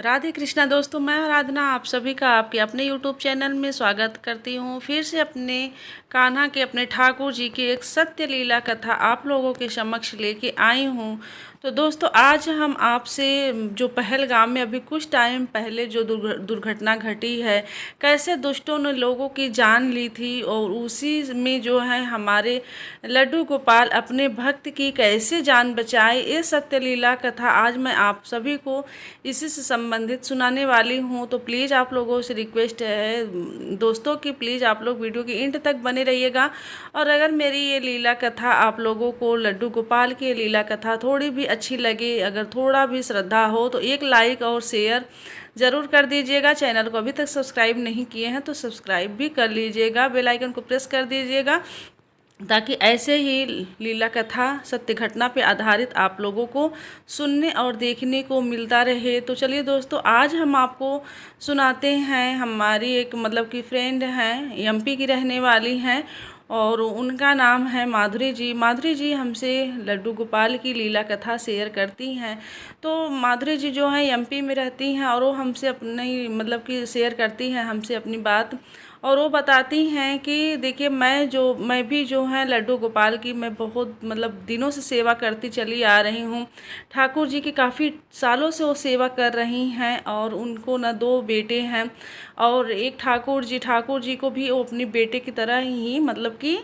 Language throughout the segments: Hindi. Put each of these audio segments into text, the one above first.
राधे कृष्णा दोस्तों, मैं आराधना आप सभी का आपके अपने यूट्यूब चैनल में स्वागत करती हूँ। फिर से अपने कान्हा के अपने ठाकुर जी की एक सत्य लीला कथा आप लोगों के समक्ष लेके आई हूँ। तो दोस्तों, आज हम आपसे जो पहलगाम में अभी कुछ टाइम पहले जो दुर्घटना घटी है, कैसे दुष्टों ने लोगों की जान ली थी और उसी में जो है हमारे लड्डू गोपाल अपने भक्त की कैसे जान बचाए, ये सत्य लीला कथा आज मैं आप सभी को इसी से संबंधित सुनाने वाली हूँ। तो प्लीज़ आप लोगों से रिक्वेस्ट है दोस्तों कि प्लीज़ आप लोग वीडियो की एंड तक बने रहिएगा। और अगर मेरी ये लीला कथा आप लोगों को, लड्डू गोपाल की लीला कथा थोड़ी भी अच्छी लगे, अगर थोड़ा भी श्रद्धा हो, तो एक लाइक और शेयर ज़रूर कर दीजिएगा। चैनल को अभी तक सब्सक्राइब नहीं किए हैं तो सब्सक्राइब भी कर लीजिएगा, बेल आइकन को प्रेस कर दीजिएगा, ताकि ऐसे ही लीला कथा सत्य घटना पर आधारित आप लोगों को सुनने और देखने को मिलता रहे। तो चलिए दोस्तों, आज हम आपको सुनाते हैं, हमारी एक मतलब कि फ्रेंड हैं, एमपी की रहने वाली हैं और उनका नाम है माधुरी जी। माधुरी जी हमसे लड्डू गोपाल की लीला कथा शेयर करती हैं। तो माधुरी जी जो हैं एमपी में रहती हैं और वो हमसे अपनी मतलब कि शेयर करती हैं हमसे अपनी बात, और वो बताती हैं कि देखिए मैं भी जो है लड्डू गोपाल की मैं बहुत मतलब दिनों से सेवा करती चली आ रही हूँ। ठाकुर जी की काफ़ी सालों से वो सेवा कर रही हैं और उनको न 2 बेटे हैं और एक ठाकुर जी को भी वो अपनी बेटे की तरह ही मतलब कि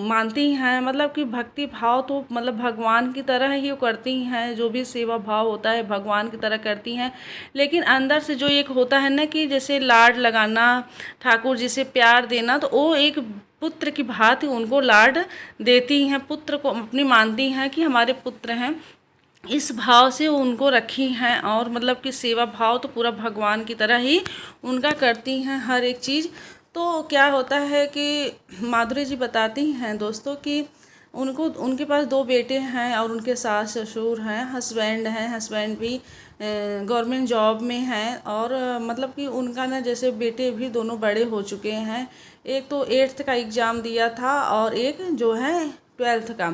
मानती हैं। मतलब कि भक्ति भाव तो मतलब भगवान की तरह ही वो करती हैं, जो भी सेवा भाव होता है भगवान की तरह करती हैं। लेकिन अंदर से जो एक होता है ना कि जैसे लाड लगाना, ठाकुर जी से प्यार देना, तो वो एक पुत्र की भांति उनको लाड देती हैं, पुत्र को अपनी मानती हैं कि हमारे पुत्र हैं, इस भाव से उनको रखी हैं। और मतलब कि सेवा भाव तो पूरा भगवान की तरह ही उनका करती हैं हर एक चीज़। तो क्या होता है कि माधुरी जी बताती हैं दोस्तों कि उनके पास 2 बेटे हैं और उनके सास ससुर हैं, हस्बैंड भी गवर्नमेंट जॉब में हैं। और मतलब कि उनका ना जैसे बेटे भी दोनों बड़े हो चुके हैं, एक तो 8th का एग्ज़ाम दिया था और एक जो है 12th का।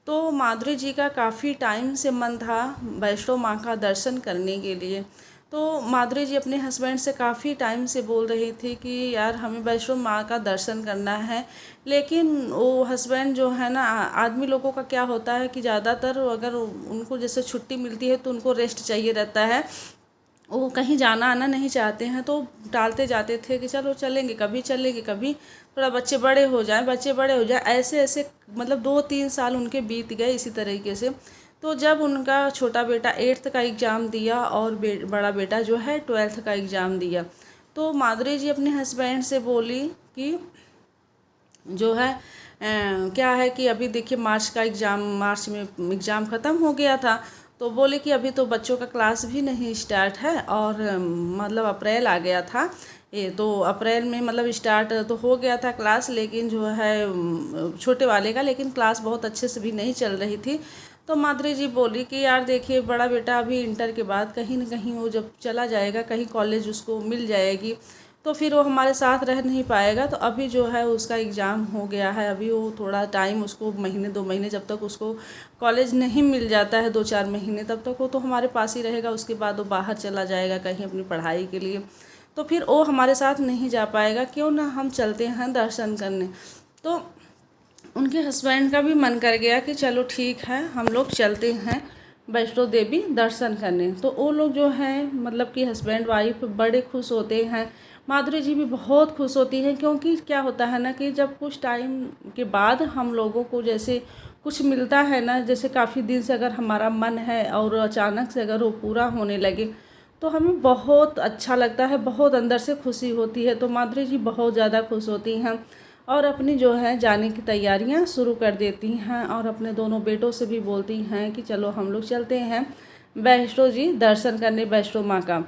तो माधुरी जी का काफ़ी टाइम से मन था वैष्णो माँ का दर्शन करने के लिए। तो माधुरी जी अपने हस्बैंड से काफ़ी टाइम से बोल रही थी कि यार हमें वैष्णो माँ का दर्शन करना है। लेकिन वो हस्बैंड जो है ना, आदमी लोगों का क्या होता है कि ज़्यादातर अगर उनको जैसे छुट्टी मिलती है तो उनको रेस्ट चाहिए रहता है, वो कहीं जाना आना नहीं चाहते हैं। तो टालते जाते थे कि चलो चलेंगे कभी, थोड़ा बच्चे बड़े हो जाए, ऐसे ऐसे मतलब 2-3 साल उनके बीत गए इसी तरीके से। तो जब उनका छोटा बेटा 8th का एग्ज़ाम दिया और बड़ा बेटा जो है 12th का एग्ज़ाम दिया, तो माधुरी जी अपने हस्बैंड से बोली कि जो है क्या है कि अभी देखिए मार्च में एग्ज़ाम ख़त्म हो गया था। तो बोले कि अभी तो बच्चों का क्लास भी नहीं स्टार्ट है और मतलब अप्रैल आ गया था ये, तो अप्रैल में मतलब स्टार्ट तो हो गया था क्लास, लेकिन जो है छोटे वाले का लेकिन क्लास बहुत अच्छे से भी नहीं चल रही थी। तो माधुरी जी बोली कि यार देखिए बड़ा बेटा अभी इंटर के बाद कहीं ना कहीं वो जब चला जाएगा, कहीं कॉलेज उसको मिल जाएगी, तो फिर वो हमारे साथ रह नहीं पाएगा। तो अभी जो है उसका एग्ज़ाम हो गया है, अभी वो थोड़ा टाइम उसको 1-2 महीने जब तक उसको कॉलेज नहीं मिल जाता है, 2-4 महीने, तब तक वो तो हमारे पास ही रहेगा। उसके बाद वो बाहर चला जाएगा कहीं अपनी पढ़ाई के लिए, तो फिर वो हमारे साथ नहीं जा पाएगा, क्यों ना हम चलते हैं दर्शन करने। तो उनके हस्बैंड का भी मन कर गया कि चलो ठीक है हम लोग चलते हैं वैष्णो देवी दर्शन करने। तो वो लोग जो हैं मतलब कि हस्बैंड वाइफ बड़े खुश होते हैं, माधुरी जी भी बहुत खुश होती हैं। क्योंकि क्या होता है ना कि जब कुछ टाइम के बाद हम लोगों को जैसे कुछ मिलता है ना, जैसे काफ़ी दिन से अगर हमारा मन है और अचानक से अगर वो पूरा होने लगे, तो हमें बहुत अच्छा लगता है, बहुत अंदर से खुशी होती है। तो माधुरी जी बहुत ज़्यादा खुश होती हैं और अपनी जो है जाने की तैयारियां शुरू कर देती हैं और अपने दोनों बेटों से भी बोलती हैं कि चलो हम लोग चलते हैं वैष्णो जी दर्शन करने, वैष्णो माँ का।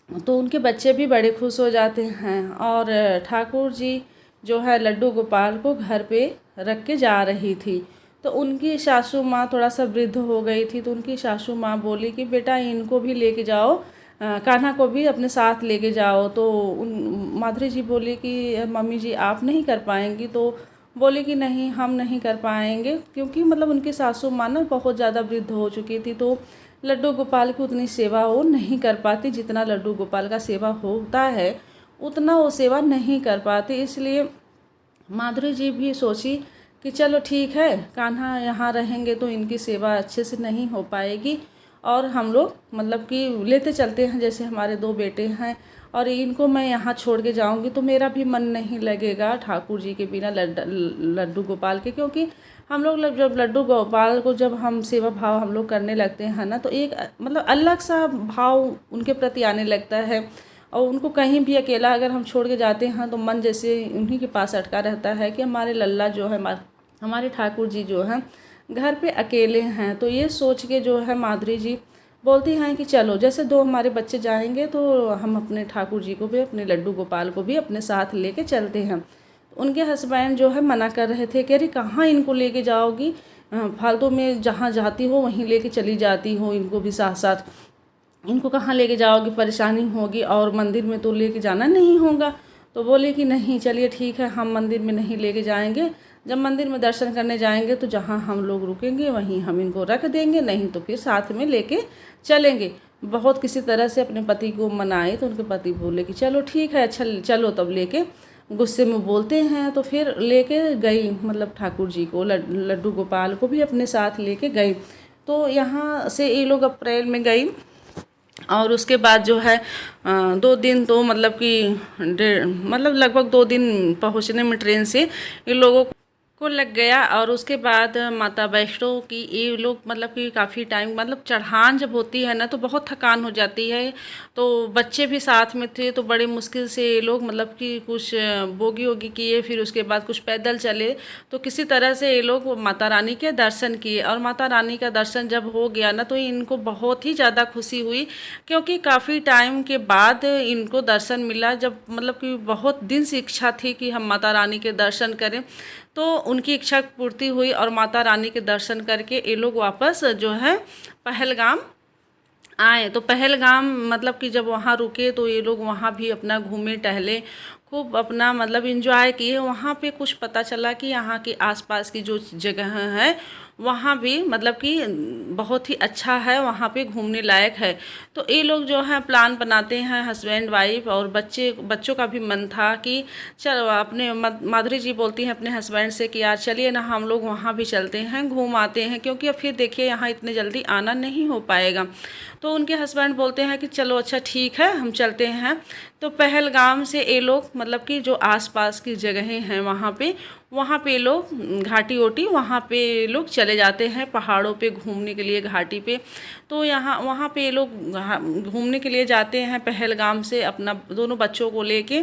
तो उनके बच्चे भी बड़े खुश हो जाते हैं और ठाकुर जी जो है लड्डू गोपाल को घर पे रख के जा रही थी। तो उनकी सासू माँ थोड़ा सा वृद्ध हो गई थी, तो उनकी सासू माँ बोली कि बेटा इनको भी लेके जाओ, कान्हा को भी अपने साथ लेके जाओ। तो उन माधुरी जी बोली कि मम्मी जी आप नहीं कर पाएंगी। तो बोली कि नहीं हम नहीं कर पाएंगे, क्योंकि मतलब उनकी सासू माँ ना बहुत ज़्यादा वृद्ध हो चुकी थी, तो लड्डू गोपाल की उतनी सेवा वो नहीं कर पाती, जितना लड्डू गोपाल का सेवा होता है उतना वो सेवा नहीं कर पाती। इसलिए माधुरी जी भी सोची कि चलो ठीक है, कान्हा यहाँ रहेंगे तो इनकी सेवा अच्छे से नहीं हो पाएगी, और हम लोग मतलब कि लेते चलते हैं। जैसे हमारे 2 बेटे हैं और इनको मैं यहाँ छोड़ के जाऊँगी तो मेरा भी मन नहीं लगेगा ठाकुर जी के बिना, लड्डू गोपाल के। क्योंकि हम लोग जब लड्डू गोपाल को जब हम सेवा भाव हम लोग करने लगते हैं ना, तो एक मतलब अलग सा भाव उनके प्रति आने लगता है। और उनको कहीं भी अकेला अगर हम छोड़ के जाते हैं तो मन जैसे उन्हीं के पास अटका रहता है कि हमारे लल्ला जो है, हमारे ठाकुर जी जो हैं घर पे अकेले हैं। तो ये सोच के जो है माधुरी जी बोलती हैं कि चलो, जैसे 2 हमारे बच्चे जाएंगे तो हम अपने ठाकुर जी को भी, अपने लड्डू गोपाल को भी अपने साथ लेके चलते हैं। उनके हस्बैंड जो है मना कर रहे थे, कह रही कहाँ इनको लेके जाओगी, फालतू में जहाँ जाती हो वहीं लेके चली जाती हो, इनको भी साथ साथ, इनको कहाँ लेके जाओगी, परेशानी होगी, और मंदिर में तो लेके जाना नहीं होगा। तो बोले कि नहीं, चलिए ठीक है, हम मंदिर में नहीं लेके जाएंगे, जब मंदिर में दर्शन करने जाएंगे तो जहाँ हम लोग रुकेंगे वहीं हम इनको रख देंगे, नहीं तो फिर साथ में लेके चलेंगे। बहुत किसी तरह से अपने पति को मनाए तो उनके पति बोले कि चलो ठीक है, अच्छा चलो तब लेके, गुस्से में बोलते हैं। तो फिर लेके गई, मतलब ठाकुर जी को, लड्डू गोपाल को भी अपने साथ लेके गई। तो यहाँ से ये लोग अप्रैल में गई, और उसके बाद जो है 2 दिन तो मतलब कि मतलब लगभग 2 दिन पहुँचने में ट्रेन से ये लोगों को लग गया। और उसके बाद माता वैष्णो की ये लोग मतलब कि काफ़ी टाइम, मतलब चढ़ान जब होती है ना तो बहुत थकान हो जाती है। तो बच्चे भी साथ में थे तो बड़े मुश्किल से ये लोग मतलब कि कुछ बोगी वोगी किए, फिर उसके बाद कुछ पैदल चले। तो किसी तरह से ये लोग माता रानी के दर्शन किए, और माता रानी का दर्शन जब हो गया ना तो इनको बहुत ही ज़्यादा खुशी हुई, क्योंकि काफ़ी टाइम के बाद इनको दर्शन मिला। जब मतलब कि बहुत दिन से इच्छा थी कि हम माता रानी के दर्शन करें, तो उनकी इच्छा पूर्ति हुई, और माता रानी के दर्शन करके ये लोग वापस जो है पहलगाम आए। तो पहलगाम मतलब कि जब वहाँ रुके तो ये लोग वहाँ भी अपना घूमे टहले, खूब अपना मतलब एंजॉय किए। वहाँ पे कुछ पता चला कि यहाँ के आसपास की जो जगह है वहाँ भी मतलब कि बहुत ही अच्छा है, वहाँ पे घूमने लायक है। तो ये लोग जो है प्लान बनाते हैं, हस्बैंड वाइफ और बच्चों का भी मन था कि चलो, अपने माधुरी जी बोलती हैं अपने हस्बैंड से कि यार चलिए ना, हम लोग वहाँ भी चलते हैं, घूम आते हैं, क्योंकि अब फिर देखिए यहाँ इतने जल्दी आना नहीं हो पाएगा। तो उनके हस्बैंड बोलते हैं कि चलो अच्छा ठीक है, हम चलते हैं। तो पहलगाम से ये लोग मतलब कि जो आसपास की जगहें हैं वहाँ पे लोग घाटी ओटी, वहाँ पे लोग चले जाते हैं पहाड़ों पे घूमने के लिए, घाटी पे। तो वहाँ पे लोग घूमने के लिए जाते हैं पहलगाम से। अपना दोनों बच्चों को लेके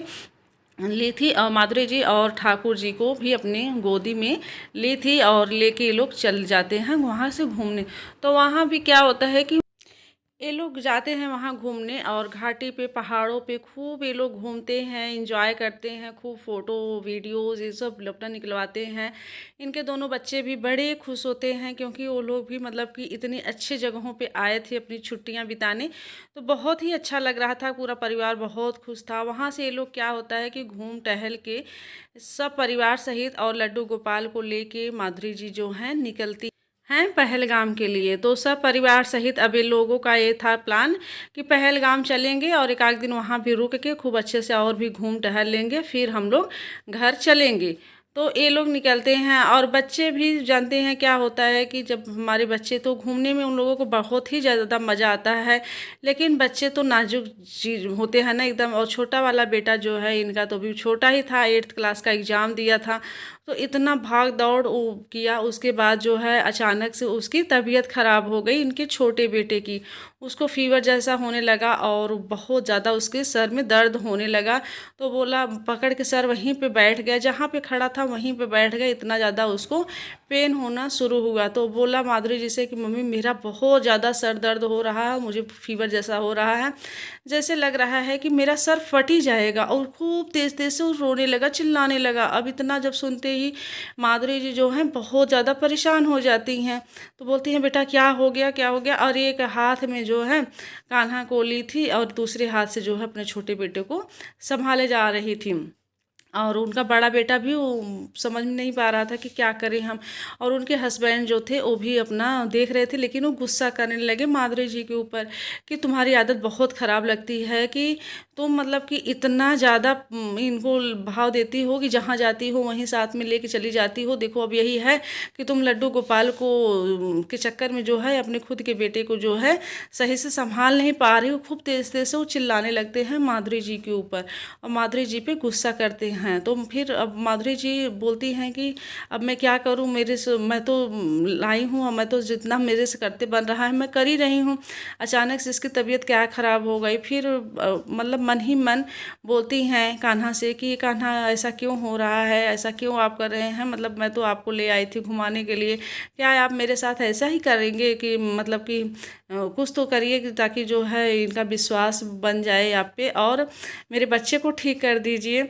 ली थी, और माधुरी जी और ठाकुर जी को भी अपने गोदी में ली थी, और लेके ये लोग चल जाते हैं वहाँ से घूमने। तो वहाँ भी क्या होता है कि ये लोग जाते हैं वहाँ घूमने, और घाटी पे पहाड़ों पे खूब ये लोग घूमते हैं, एंजॉय करते हैं, खूब फ़ोटो वीडियोज़ ये सब अपना निकलवाते हैं। इनके दोनों बच्चे भी बड़े खुश होते हैं, क्योंकि वो लोग भी मतलब कि इतनी अच्छी जगहों पे आए थे अपनी छुट्टियां बिताने। तो बहुत ही अच्छा लग रहा था, पूरा परिवार बहुत खुश था। वहाँ से ये लोग क्या होता है कि घूम टहल के सब परिवार सहित और लड्डू गोपाल को लेके माधुरी जी जो हैं निकलती हैं पहलगाम के लिए। तो सब परिवार सहित अब ये लोगों का ये था प्लान कि पहलगाम चलेंगे, और एक आध दिन वहाँ भी रुक के खूब अच्छे से और भी घूम टहल लेंगे, फिर हम लोग घर चलेंगे। तो ये लोग निकलते हैं, और बच्चे भी जानते हैं क्या होता है कि जब हमारे बच्चे, तो घूमने में उन लोगों को बहुत ही ज़्यादा मज़ा आता है। लेकिन बच्चे तो नाजुक चीज होते हैं ना एकदम। और छोटा वाला बेटा जो है इनका तो भी छोटा ही था, 8th क्लास का एग्ज़ाम दिया था। तो इतना भाग दौड़ वो किया, उसके बाद जो है अचानक से उसकी तबीयत ख़राब हो गई, इनके छोटे बेटे की। उसको फीवर जैसा होने लगा, और बहुत ज़्यादा उसके सर में दर्द होने लगा। तो बोला, पकड़ के सर वहीं पे बैठ गया, जहाँ पे खड़ा था वहीं पे बैठ गया, इतना ज़्यादा उसको पेन होना शुरू हुआ। तो बोला माधुरी जी से कि मम्मी मेरा बहुत ज़्यादा सर दर्द हो रहा है, मुझे फीवर जैसा हो रहा है, जैसे लग रहा है कि मेरा सर फट ही जाएगा। और खूब तेज़ तेज़ से रोने लगा, चिल्लाने लगा। अब इतना जब सुनते ही माधुरी जी जो हैं बहुत ज़्यादा परेशान हो जाती हैं। तो बोलती हैं बेटा क्या हो गया, क्या हो गया। और एक हाथ में जो है कान्हा को ली थी, और दूसरे हाथ से जो है अपने छोटे बेटे को संभाले जा रही थी। और उनका बड़ा बेटा भी समझ में नहीं पा रहा था कि क्या करें हम। और उनके हस्बैंड जो थे वो भी अपना देख रहे थे, लेकिन वो गुस्सा करने लगे माधुरी जी के ऊपर कि तुम्हारी आदत बहुत ख़राब लगती है कि तुम मतलब कि इतना ज़्यादा इनको भाव देती हो कि जहाँ जाती हो वहीं साथ में लेके चली जाती हो। देखो अब यही है कि तुम लड्डू गोपाल को के चक्कर में जो है अपने खुद के बेटे को जो है सही से संभाल नहीं पा रही हो। खूब तेज़ तेज़ से वो चिल्लाने लगते हैं माधुरी जी के ऊपर और माधुरी जी पे गुस्सा करते हैं। तो फिर अब माधुरी जी बोलती हैं कि अब मैं क्या करूं, मेरे से मैं तो लाई हूं और मैं तो जितना मेरे से करते बन रहा है मैं कर ही रही हूं। अचानक से इसकी तबीयत क्या ख़राब हो गई। फिर मतलब मन ही मन बोलती हैं कान्हा से कि कान्हा ऐसा क्यों हो रहा है, ऐसा क्यों आप कर रहे हैं, मतलब मैं तो आपको ले आई थी घुमाने के लिए, क्या आप मेरे साथ ऐसा ही करेंगे कि मतलब कि कुछ तो करिए कि ताकि जो है इनका विश्वास बन जाए आप पे और मेरे बच्चे को ठीक कर दीजिए।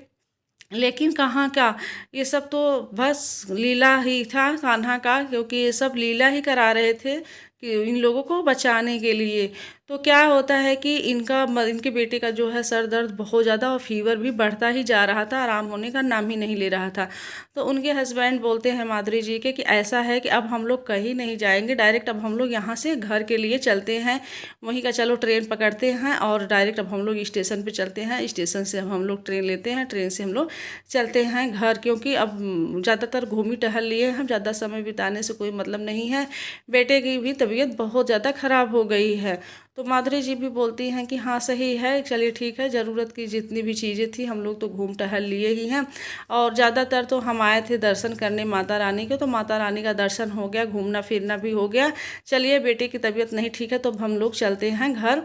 लेकिन कहाँ का, ये सब तो बस लीला ही था कान्हा का, क्योंकि ये सब लीला ही करा रहे थे कि इन लोगों को बचाने के लिए। तो क्या होता है कि इनके बेटे का जो है सर दर्द बहुत ज़्यादा और फीवर भी बढ़ता ही जा रहा था, आराम होने का नाम ही नहीं ले रहा था। तो उनके हस्बैंड बोलते हैं माधुरी जी के कि ऐसा है कि अब हम लोग कहीं नहीं जाएंगे, डायरेक्ट अब हम लोग यहाँ से घर के लिए चलते हैं, वहीं का चलो ट्रेन पकड़ते हैं और डायरेक्ट अब हम लोग स्टेशन पे चलते हैं, स्टेशन से अब हम लोग ट्रेन लेते हैं, ट्रेन से हम लोग चलते हैं घर, क्योंकि अब ज़्यादातर घूमी टहल लिए हम, ज़्यादा समय बिताने से कोई मतलब नहीं है, बेटे की भी तबीयत बहुत ज़्यादा ख़राब हो गई है। तो माधुरी जी भी बोलती हैं कि हाँ सही है, चलिए ठीक है, ज़रूरत की जितनी भी चीज़ें थी हम लोग तो घूम टहल लिए ही हैं और ज़्यादातर तो हम आए थे दर्शन करने माता रानी के, तो माता रानी का दर्शन हो गया, घूमना फिरना भी हो गया। चलिए बेटे की तबीयत नहीं ठीक है तो अब हम लोग चलते हैं घर।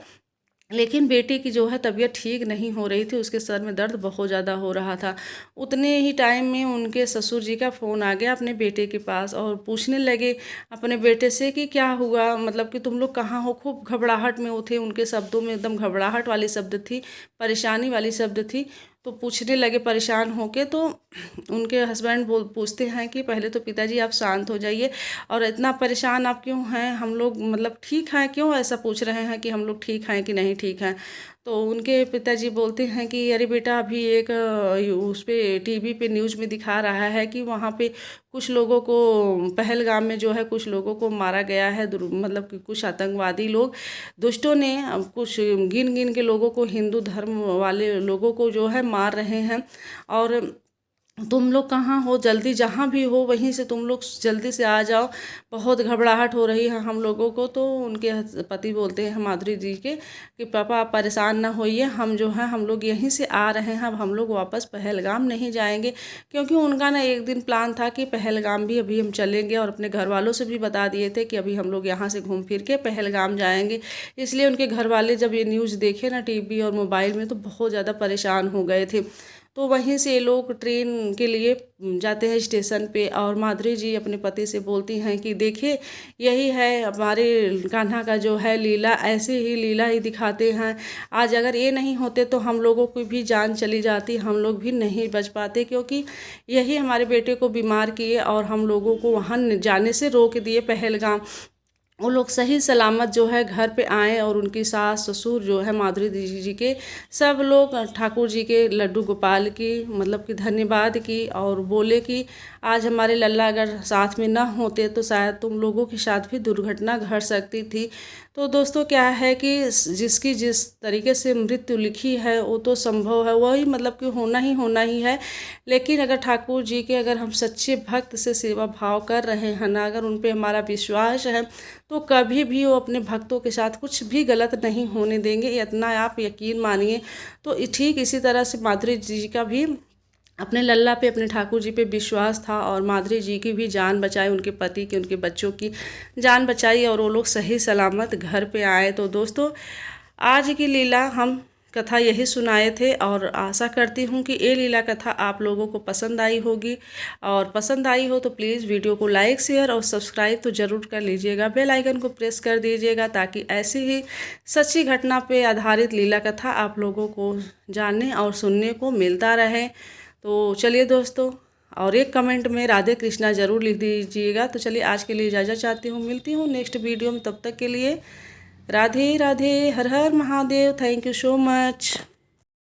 लेकिन बेटी की जो है तबीयत ठीक नहीं हो रही थी, उसके सर में दर्द बहुत ज़्यादा हो रहा था। उतने ही टाइम में उनके ससुर जी का फ़ोन आ गया अपने बेटे के पास और पूछने लगे अपने बेटे से कि क्या हुआ, मतलब कि तुम लोग कहाँ हो। खूब घबराहट में वो थे, उनके शब्दों में एकदम घबराहट वाली शब्द थी, परेशानी वाली शब्द थी। तो पूछने लगे परेशान होके। तो उनके हस्बैंड पूछते हैं कि पहले तो पिताजी आप शांत हो जाइए और इतना परेशान आप क्यों हैं, हम लोग मतलब ठीक हैं, क्यों ऐसा पूछ रहे हैं कि हम लोग ठीक हैं कि नहीं ठीक हैं। तो उनके पिताजी बोलते हैं कि अरे बेटा अभी एक उस पे टीवी पे न्यूज़ में दिखा रहा है कि वहाँ पे कुछ लोगों को पहलगाम में जो है कुछ लोगों को मारा गया है, मतलब कि कुछ आतंकवादी लोग दुष्टों ने कुछ गिन गिन के लोगों को, हिंदू धर्म वाले लोगों को जो है मार रहे हैं। और तुम लोग कहाँ हो, जल्दी जहाँ भी हो वहीं से तुम लोग जल्दी से आ जाओ, बहुत घबराहट हो रही है हम लोगों को। तो उनके पति बोलते हैं माधुरी जी के कि पापा आप परेशान ना होइए, हम जो है हम लोग यहीं से आ रहे हैं, अब हम लोग वापस पहलगाम नहीं जाएंगे। क्योंकि उनका ना एक दिन प्लान था कि पहलगाम भी अभी हम चलेंगे और अपने घर वालों से भी बता दिए थे कि अभी हम लोग यहाँ से घूम फिर के पहलगाम जाएंगे। इसलिए उनके घर वाले जब ये न्यूज़ देखे ना टीवी और मोबाइल में तो बहुत ज़्यादा परेशान हो गए थे। तो वहीं से ये लोग ट्रेन के लिए जाते हैं स्टेशन पे और माधुरी जी अपने पति से बोलती हैं कि देखिए यही है हमारे कान्हा का जो है लीला, ऐसे ही लीला ही दिखाते हैं। आज अगर ये नहीं होते तो हम लोगों की भी जान चली जाती, हम लोग भी नहीं बच पाते, क्योंकि यही हमारे बेटे को बीमार किए और हम लोगों को वहाँ जाने से रोक दिए पहलगाम। वो लोग सही सलामत जो है घर पे आए और उनकी सास ससुर जो है माधुरी जी के सब लोग ठाकुर जी के लड्डू गोपाल की मतलब कि धन्यवाद की और बोले कि आज हमारे लल्ला अगर साथ में ना होते तो शायद तुम लोगों के साथ भी दुर्घटना घट सकती थी। तो दोस्तों क्या है कि जिसकी जिस तरीके से मृत्यु लिखी है वो तो संभव है, वही मतलब कि होना ही है। लेकिन अगर ठाकुर जी के अगर हम सच्चे भक्त से सेवा भाव कर रहे हैं ना, अगर उन पे हमारा विश्वास है तो कभी भी वो अपने भक्तों के साथ कुछ भी गलत नहीं होने देंगे, इतना आप यकीन मानिए। तो ठीक इसी तरह से माधुरी जी का भी अपने लल्ला पे, अपने ठाकुर जी पे विश्वास था और माधुरी जी की भी जान बचाई, उनके पति की, उनके बच्चों की जान बचाई और वो लोग सही सलामत घर पे आए। तो दोस्तों आज की लीला हम कथा यही सुनाए थे और आशा करती हूँ कि ये लीला कथा आप लोगों को पसंद आई होगी। और पसंद आई हो तो प्लीज़ वीडियो को लाइक शेयर और सब्सक्राइब तो ज़रूर कर लीजिएगा, बेल आइकन को प्रेस कर दीजिएगा ताकि ऐसी ही सच्ची घटना पे आधारित लीला कथा आप लोगों को जानने और सुनने को मिलता रहे। तो चलिए दोस्तों, और एक कमेंट में राधे कृष्णा ज़रूर लिख दीजिएगा। तो चलिए आज के लिए इजाज़त चाहती हूँ, मिलती हूँ नेक्स्ट वीडियो में, तब तक के लिए राधे राधे, हर हर Mahadev, thank you so much.